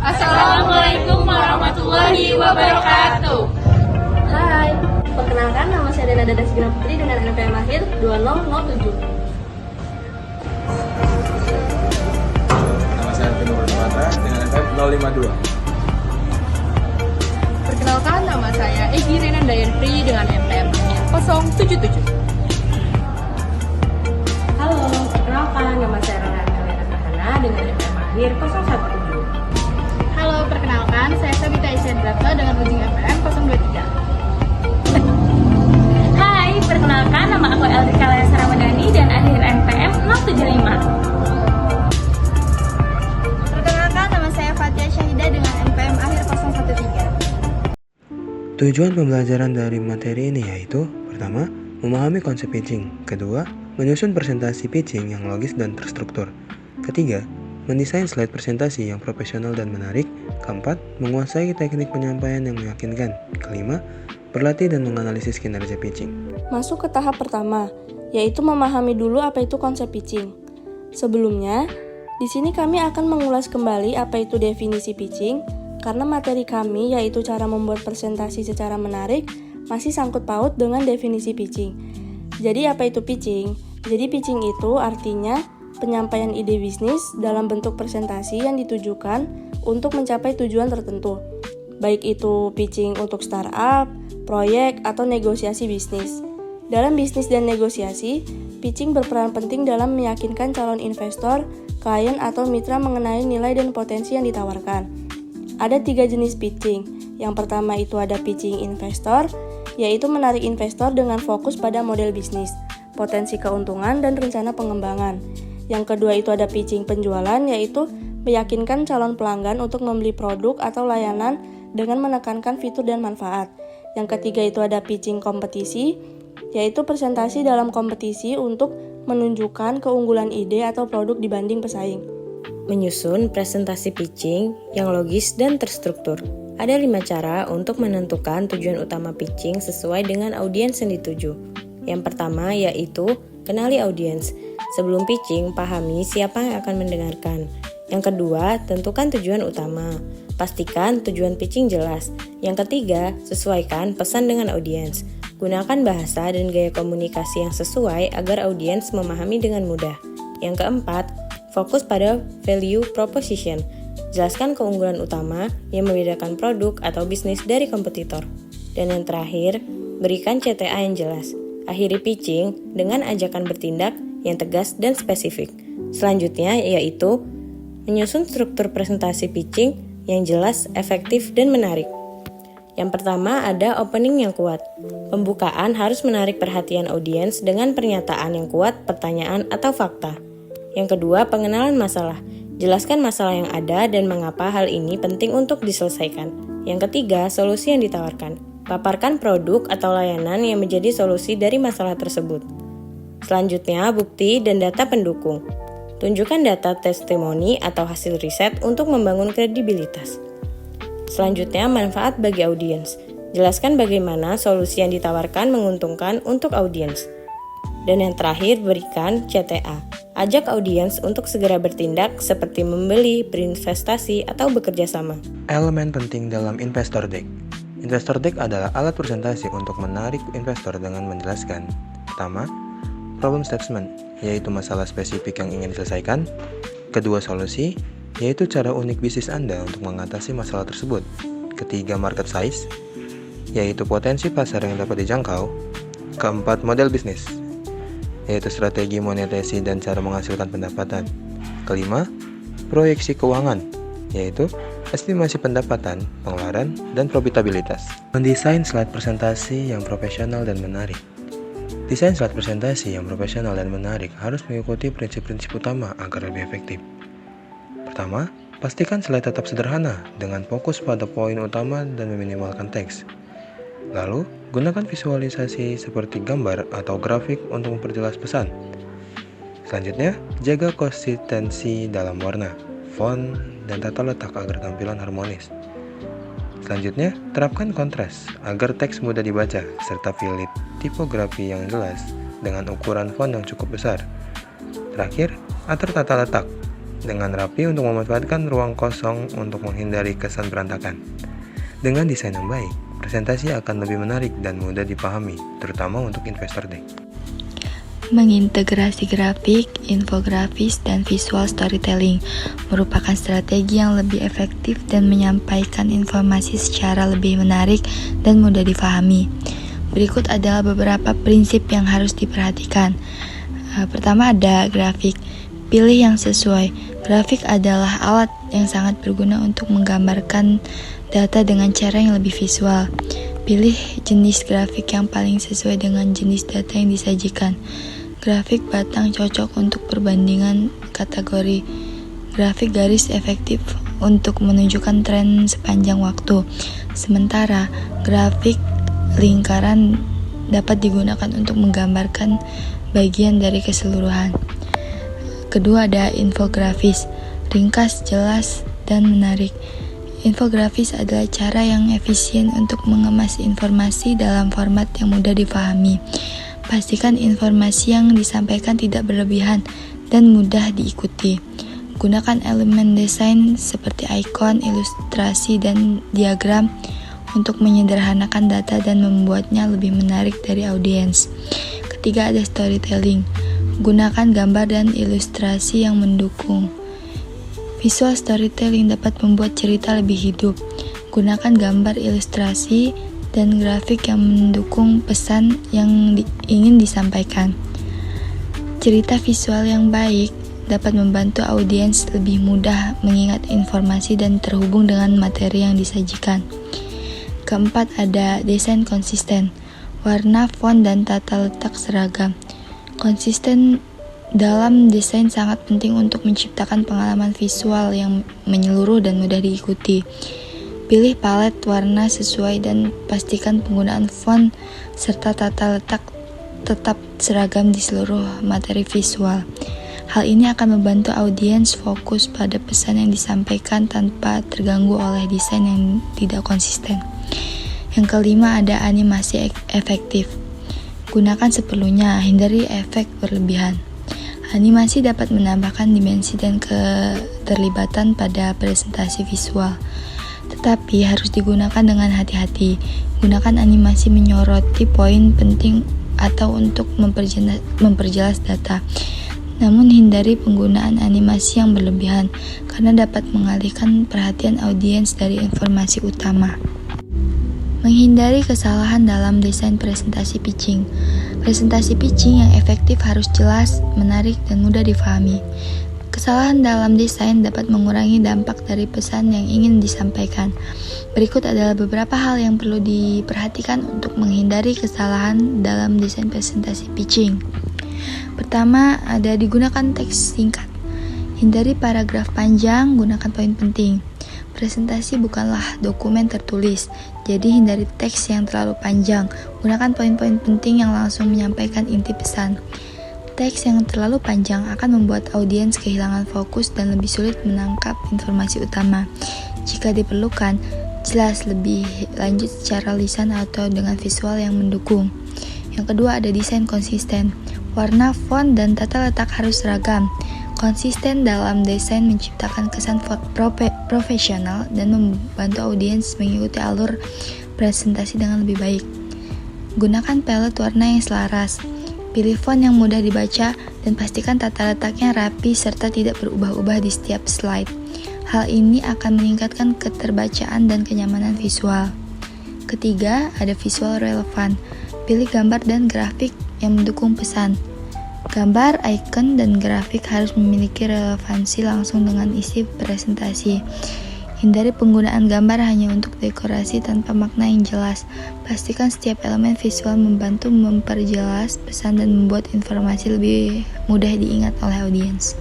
Assalamualaikum warahmatullahi wabarakatuh. Hai, perkenalkan nama saya Dena Dada Sigina Putri dengan NPM akhir 2007. Nama saya Alvin Nurmata dengan NPM 052. Perkenalkan nama saya Egi Renan Dayanfri dengan NPM 077. Halo, perkenalkan nama saya Rana Elena Sahana dengan NPM akhir 017. Halo, perkenalkan saya Sabita Isyan Brata dengan ujung NPM 023. Hai, perkenalkan nama aku Eldrika Lesa Ramadhani dan akhir NPM 075. Perkenalkan nama saya Fatia Syahida dengan NPM akhir 013. Tujuan pembelajaran dari materi ini yaitu: pertama, memahami konsep pitching. Kedua, menyusun presentasi pitching yang logis dan terstruktur. Ketiga, mendesain slide presentasi yang profesional dan menarik. Keempat, menguasai teknik penyampaian yang meyakinkan. Kelima, berlatih dan menganalisis kinerja pitching. Masuk ke tahap pertama, yaitu memahami dulu apa itu konsep pitching. Sebelumnya, di sini kami akan mengulas kembali apa itu definisi pitching, karena materi kami yaitu cara membuat presentasi secara menarik masih sangkut paut dengan definisi pitching. Jadi apa itu pitching? Jadi pitching itu artinya penyampaian ide bisnis dalam bentuk presentasi yang ditujukan untuk mencapai tujuan tertentu. Baik itu pitching untuk startup, proyek, atau negosiasi bisnis. Dalam bisnis dan negosiasi, pitching berperan penting dalam meyakinkan calon investor, klien, atau mitra mengenai nilai dan potensi yang ditawarkan. Ada 3 jenis pitching. Yang pertama itu ada pitching investor, yaitu menarik investor dengan fokus pada model bisnis, potensi keuntungan, dan rencana pengembangan. Yang kedua itu ada pitching penjualan, yaitu meyakinkan calon pelanggan untuk membeli produk atau layanan dengan menekankan fitur dan manfaat. Yang ketiga itu ada pitching kompetisi, yaitu presentasi dalam kompetisi untuk menunjukkan keunggulan ide atau produk dibanding pesaing. Menyusun presentasi pitching yang logis dan terstruktur. Ada 5 cara untuk menentukan tujuan utama pitching sesuai dengan audiens yang dituju. Yang pertama yaitu kenali audiens. Sebelum pitching, pahami siapa yang akan mendengarkan. Yang kedua, tentukan tujuan utama. Pastikan tujuan pitching jelas. Yang ketiga, sesuaikan pesan dengan audiens. Gunakan bahasa dan gaya komunikasi yang sesuai agar audiens memahami dengan mudah. Yang keempat, fokus pada value proposition. Jelaskan keunggulan utama yang membedakan produk atau bisnis dari kompetitor. Dan yang terakhir, berikan CTA yang jelas. Akhiri pitching dengan ajakan bertindak yang tegas dan spesifik. Selanjutnya yaitu menyusun struktur presentasi pitching yang jelas, efektif, dan menarik. Yang pertama ada opening yang kuat. Pembukaan harus menarik perhatian audiens dengan pernyataan yang kuat, pertanyaan, atau fakta. Yang kedua, pengenalan masalah. Jelaskan masalah yang ada dan mengapa hal ini penting untuk diselesaikan. Yang ketiga, solusi yang ditawarkan. Paparkan produk atau layanan yang menjadi solusi dari masalah tersebut. Selanjutnya, bukti dan data pendukung. Tunjukkan data testimoni atau hasil riset untuk membangun kredibilitas. Selanjutnya, manfaat bagi audiens. Jelaskan bagaimana solusi yang ditawarkan menguntungkan untuk audiens. Dan yang terakhir, berikan CTA. Ajak audiens untuk segera bertindak seperti membeli, berinvestasi, atau bekerja sama. Elemen penting dalam investor deck. Investor deck adalah alat presentasi untuk menarik investor dengan menjelaskan: pertama, problem statement, yaitu masalah spesifik yang ingin diselesaikan. Kedua, solusi, yaitu cara unik bisnis Anda untuk mengatasi masalah tersebut. Ketiga, market size, yaitu potensi pasar yang dapat dijangkau. Keempat, model bisnis, yaitu strategi monetisasi dan cara menghasilkan pendapatan. Kelima, proyeksi keuangan, yaitu estimasi pendapatan, pengeluaran, dan profitabilitas. Mendesain slide presentasi yang profesional dan menarik. Desain slide presentasi yang profesional dan menarik harus mengikuti prinsip-prinsip utama agar lebih efektif. Pertama, pastikan slide tetap sederhana dengan fokus pada poin utama dan meminimalkan teks. Lalu, gunakan visualisasi seperti gambar atau grafik untuk memperjelas pesan. Selanjutnya, jaga konsistensi dalam warna, font, dan tata letak agar tampilan harmonis. Selanjutnya, terapkan kontras agar teks mudah dibaca, serta pilih tipografi yang jelas dengan ukuran font yang cukup besar. Terakhir, atur tata letak. dengan rapi untuk memanfaatkan ruang kosong untuk menghindari kesan berantakan. Dengan desain yang baik, presentasi akan lebih menarik dan mudah dipahami, terutama untuk investor deck. Mengintegrasi grafik, infografis, dan visual storytelling merupakan strategi yang lebih efektif dan menyampaikan informasi secara lebih menarik dan mudah difahami. Berikut adalah beberapa prinsip yang harus diperhatikan. Pertama ada grafik. Pilih yang sesuai. Grafik adalah alat yang sangat berguna untuk menggambarkan data dengan cara yang lebih visual. Pilih jenis grafik yang paling sesuai dengan jenis data yang disajikan. Grafik batang cocok untuk perbandingan kategori. Grafik garis efektif untuk menunjukkan tren sepanjang waktu. Sementara grafik lingkaran dapat digunakan untuk menggambarkan bagian dari keseluruhan. Kedua ada infografis, ringkas, jelas, dan menarik. Infografis adalah cara yang efisien untuk mengemas informasi dalam format yang mudah difahami. Pastikan informasi yang disampaikan tidak berlebihan dan mudah diikuti. Gunakan elemen desain seperti ikon, ilustrasi, dan diagram untuk menyederhanakan data dan membuatnya lebih menarik dari audiens. Ketiga ada storytelling. Gunakan gambar dan ilustrasi yang mendukung. Visual storytelling dapat membuat cerita lebih hidup. Gunakan gambar, ilustrasi, dan grafik yang mendukung pesan yang ingin disampaikan. Cerita visual yang baik dapat membantu audiens lebih mudah mengingat informasi dan terhubung dengan materi yang disajikan. Keempat ada desain konsisten, warna, font, dan tata letak seragam. Konsisten dalam desain sangat penting untuk menciptakan pengalaman visual yang menyeluruh dan mudah diikuti. Pilih palet warna sesuai dan pastikan penggunaan font serta tata letak tetap seragam di seluruh materi visual. Hal ini akan membantu audiens fokus pada pesan yang disampaikan tanpa terganggu oleh desain yang tidak konsisten. Yang kelima ada animasi efektif. Gunakan seperlunya, hindari efek berlebihan. Animasi dapat menambahkan dimensi dan keterlibatan pada presentasi visual. Tetapi harus digunakan dengan hati-hati. Gunakan animasi menyoroti poin penting atau untuk memperjelas data. Namun hindari penggunaan animasi yang berlebihan karena dapat mengalihkan perhatian audiens dari informasi utama. Menghindari kesalahan dalam desain presentasi pitching. Presentasi pitching yang efektif harus jelas, menarik, dan mudah difahami. Kesalahan dalam desain dapat mengurangi dampak dari pesan yang ingin disampaikan. Berikut adalah beberapa hal yang perlu diperhatikan untuk menghindari kesalahan dalam desain presentasi pitching. Pertama, ada digunakan teks singkat. Hindari paragraf panjang, gunakan poin penting. Presentasi bukanlah dokumen tertulis, jadi hindari teks yang terlalu panjang. Gunakan poin-poin penting yang langsung menyampaikan inti pesan. Teks yang terlalu panjang akan membuat audiens kehilangan fokus dan lebih sulit menangkap informasi utama. Jika diperlukan, jelas lebih lanjut secara lisan atau dengan visual yang mendukung. Yang kedua ada desain konsisten. Warna, font, dan tata letak harus seragam. Konsisten dalam desain menciptakan kesan profesional dan membantu audiens mengikuti alur presentasi dengan lebih baik. Gunakan palet warna yang selaras. Pilih font yang mudah dibaca dan pastikan tata letaknya rapi serta tidak berubah-ubah di setiap slide. Hal ini akan meningkatkan keterbacaan dan kenyamanan visual. Ketiga, ada visual relevan. Pilih gambar dan grafik yang mendukung pesan. Gambar, ikon, dan grafik harus memiliki relevansi langsung dengan isi presentasi. Hindari penggunaan gambar hanya untuk dekorasi tanpa makna yang jelas. Pastikan setiap elemen visual membantu memperjelas pesan dan membuat informasi lebih mudah diingat oleh audiens.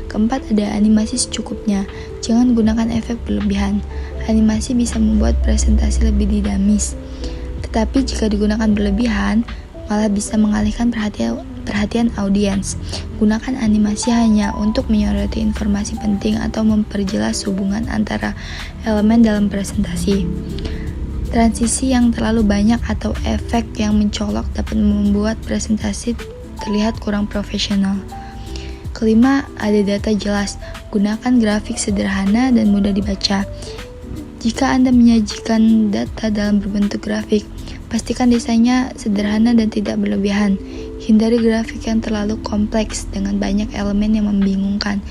Keempat, ada animasi secukupnya. Jangan gunakan efek berlebihan. Animasi bisa membuat presentasi lebih dinamis. Tetapi jika digunakan berlebihan, malah bisa mengalihkan perhatian audiens. Gunakan animasi hanya untuk menyoroti informasi penting atau memperjelas hubungan antara elemen dalam presentasi. Transisi yang terlalu banyak atau efek yang mencolok dapat membuat presentasi terlihat kurang profesional. Kelima, ada data jelas. Gunakan grafik sederhana dan mudah dibaca. Jika Anda menyajikan data dalam berbentuk grafik, pastikan desainnya sederhana dan tidak berlebihan. Hindari grafik yang terlalu kompleks dengan banyak elemen yang membingungkan.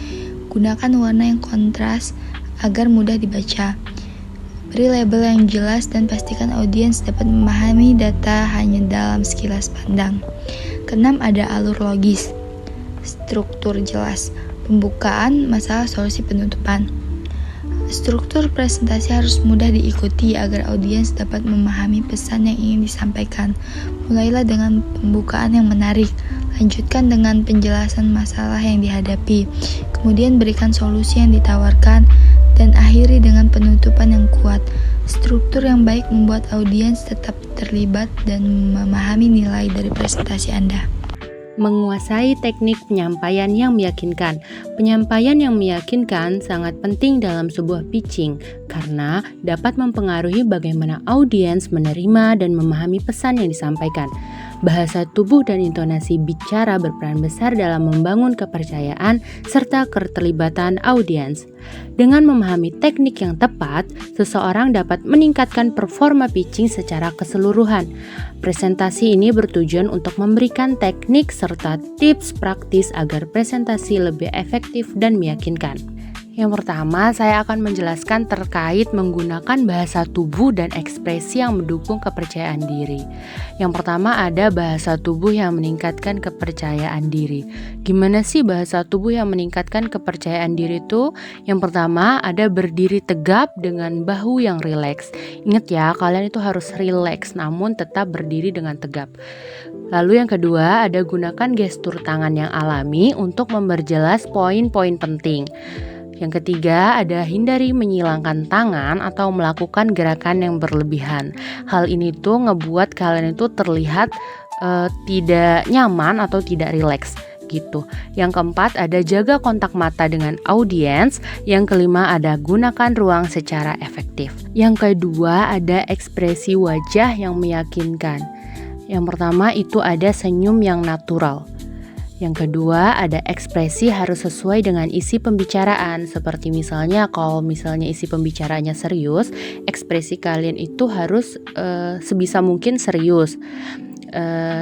Gunakan warna yang kontras agar mudah dibaca. Beri label yang jelas dan pastikan audiens dapat memahami data hanya dalam sekilas pandang. Keenam, ada alur logis, struktur jelas, pembukaan, masalah, solusi, penutupan. Struktur presentasi harus mudah diikuti agar audiens dapat memahami pesan yang ingin disampaikan. Mulailah dengan pembukaan yang menarik, lanjutkan dengan penjelasan masalah yang dihadapi, kemudian berikan solusi yang ditawarkan, dan akhiri dengan penutupan yang kuat. Struktur yang baik membuat audiens tetap terlibat dan memahami nilai dari presentasi Anda. Menguasai teknik penyampaian yang meyakinkan. Penyampaian yang meyakinkan sangat penting dalam sebuah pitching karena dapat mempengaruhi bagaimana audiens menerima dan memahami pesan yang disampaikan. Bahasa tubuh dan intonasi bicara berperan besar dalam membangun kepercayaan serta keterlibatan audiens. Dengan memahami teknik yang tepat, seseorang dapat meningkatkan performa pitching secara keseluruhan. Presentasi ini bertujuan untuk memberikan teknik serta tips praktis agar presentasi lebih efektif dan meyakinkan. Yang pertama, saya akan menjelaskan terkait menggunakan bahasa tubuh dan ekspresi yang mendukung kepercayaan diri. Yang pertama ada bahasa tubuh yang meningkatkan kepercayaan diri. Gimana sih bahasa tubuh yang meningkatkan kepercayaan diri itu? Yang pertama ada berdiri tegap dengan bahu yang rileks. Ingat ya, kalian itu harus rileks namun tetap berdiri dengan tegap. Lalu yang kedua ada gunakan gestur tangan yang alami untuk memperjelas poin-poin penting. Yang ketiga ada hindari menyilangkan tangan atau melakukan gerakan yang berlebihan. Hal ini tuh ngebuat kalian itu terlihat tidak nyaman atau tidak rileks gitu. Yang keempat ada jaga kontak mata dengan audiens. Yang kelima ada gunakan ruang secara efektif. Yang kedua ada ekspresi wajah yang meyakinkan. Yang pertama itu ada senyum yang natural. Yang kedua ada ekspresi harus sesuai dengan isi pembicaraan. Seperti misalnya kalau misalnya isi pembicaraannya serius, ekspresi kalian itu harus sebisa mungkin serius.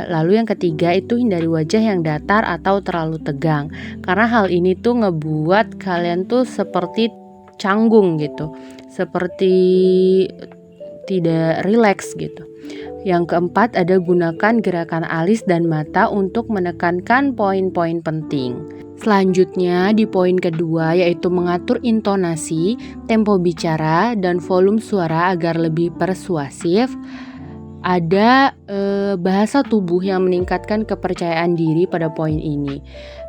Lalu yang ketiga itu hindari wajah yang datar atau terlalu tegang. Karena hal ini tuh ngebuat kalian tuh seperti canggung gitu. Seperti tidak rileks gitu. Yang keempat ada gunakan gerakan alis dan mata untuk menekankan poin-poin penting. Selanjutnya di poin kedua yaitu mengatur intonasi, tempo bicara, dan volume suara agar lebih persuasif. Ada bahasa tubuh yang meningkatkan kepercayaan diri pada poin ini.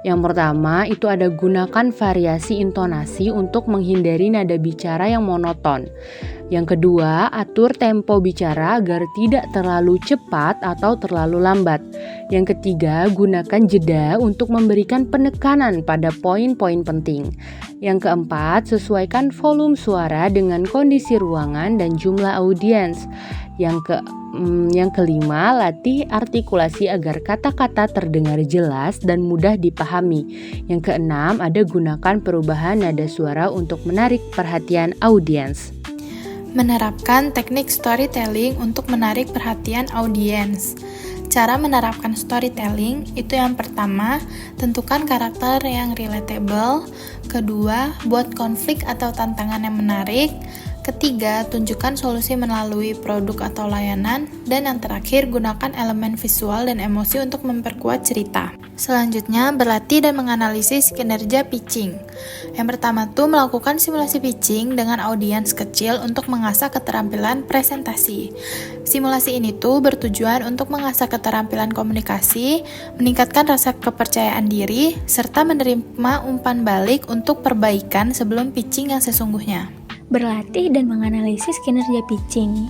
Yang pertama itu ada gunakan variasi intonasi untuk menghindari nada bicara yang monoton. Yang kedua, atur tempo bicara agar tidak terlalu cepat atau terlalu lambat. Yang ketiga, gunakan jeda untuk memberikan penekanan pada poin-poin penting. Yang keempat, sesuaikan volume suara dengan kondisi ruangan dan jumlah audiens. Yang kelima, latih artikulasi agar kata-kata terdengar jelas dan mudah dipahami. Yang keenam, ada gunakan perubahan nada suara untuk menarik perhatian audiens. Menerapkan teknik storytelling untuk menarik perhatian audiens. Cara menerapkan storytelling itu yang pertama, tentukan karakter yang relatable. Kedua, buat konflik atau tantangan yang menarik. Ketiga, tunjukkan solusi melalui produk atau layanan. Dan yang terakhir, gunakan elemen visual dan emosi untuk memperkuat cerita. Selanjutnya, berlatih dan menganalisis kinerja pitching. Yang pertama tuh melakukan simulasi pitching dengan audiens kecil untuk mengasah keterampilan presentasi. Simulasi ini tuh bertujuan untuk mengasah keterampilan komunikasi, meningkatkan rasa kepercayaan diri, serta menerima umpan balik untuk perbaikan sebelum pitching yang sesungguhnya. Berlatih dan menganalisis kinerja pitching.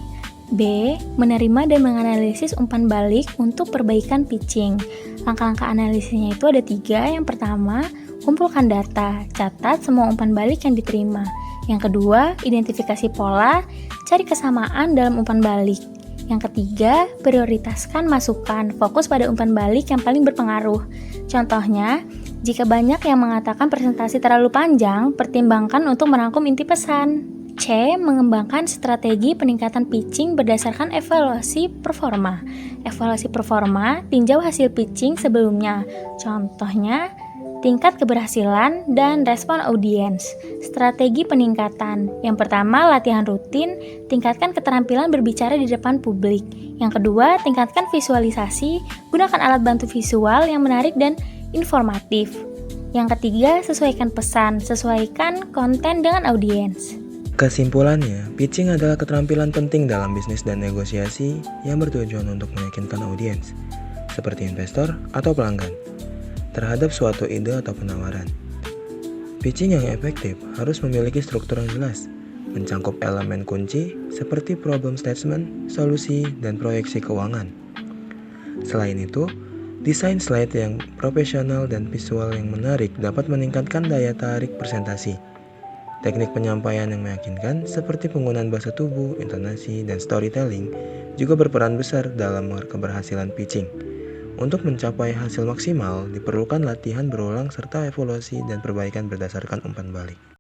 B. Menerima dan menganalisis umpan balik untuk perbaikan pitching. Langkah-langkah analisisnya itu ada 3. Yang pertama, kumpulkan data, catat semua umpan balik yang diterima. Yang kedua, identifikasi pola, cari kesamaan dalam umpan balik. Yang ketiga, prioritaskan masukan, fokus pada umpan balik yang paling berpengaruh. Contohnya, Jika banyak yang mengatakan presentasi terlalu panjang, pertimbangkan untuk merangkum inti pesan. C. Mengembangkan strategi peningkatan pitching berdasarkan evaluasi performa. Evaluasi performa tinjau hasil pitching sebelumnya. Contohnya, tingkat keberhasilan dan respon audiens. Strategi peningkatan. Yang pertama, latihan rutin, tingkatkan keterampilan berbicara di depan publik. Yang kedua, tingkatkan visualisasi, gunakan alat bantu visual yang menarik dan informatif. Yang ketiga, sesuaikan pesan, sesuaikan konten dengan audiens. Kesimpulannya, pitching adalah keterampilan penting dalam bisnis dan negosiasi yang bertujuan untuk meyakinkan audiens, seperti investor atau pelanggan, terhadap suatu ide atau penawaran. Pitching yang efektif harus memiliki struktur yang jelas, mencangkup elemen kunci seperti problem statement, solusi, dan proyeksi keuangan. Selain itu, desain slide yang profesional dan visual yang menarik dapat meningkatkan daya tarik presentasi. Teknik penyampaian yang meyakinkan seperti penggunaan bahasa tubuh, intonasi, dan storytelling juga berperan besar dalam keberhasilan pitching. Untuk mencapai hasil maksimal, diperlukan latihan berulang serta evaluasi dan perbaikan berdasarkan umpan balik.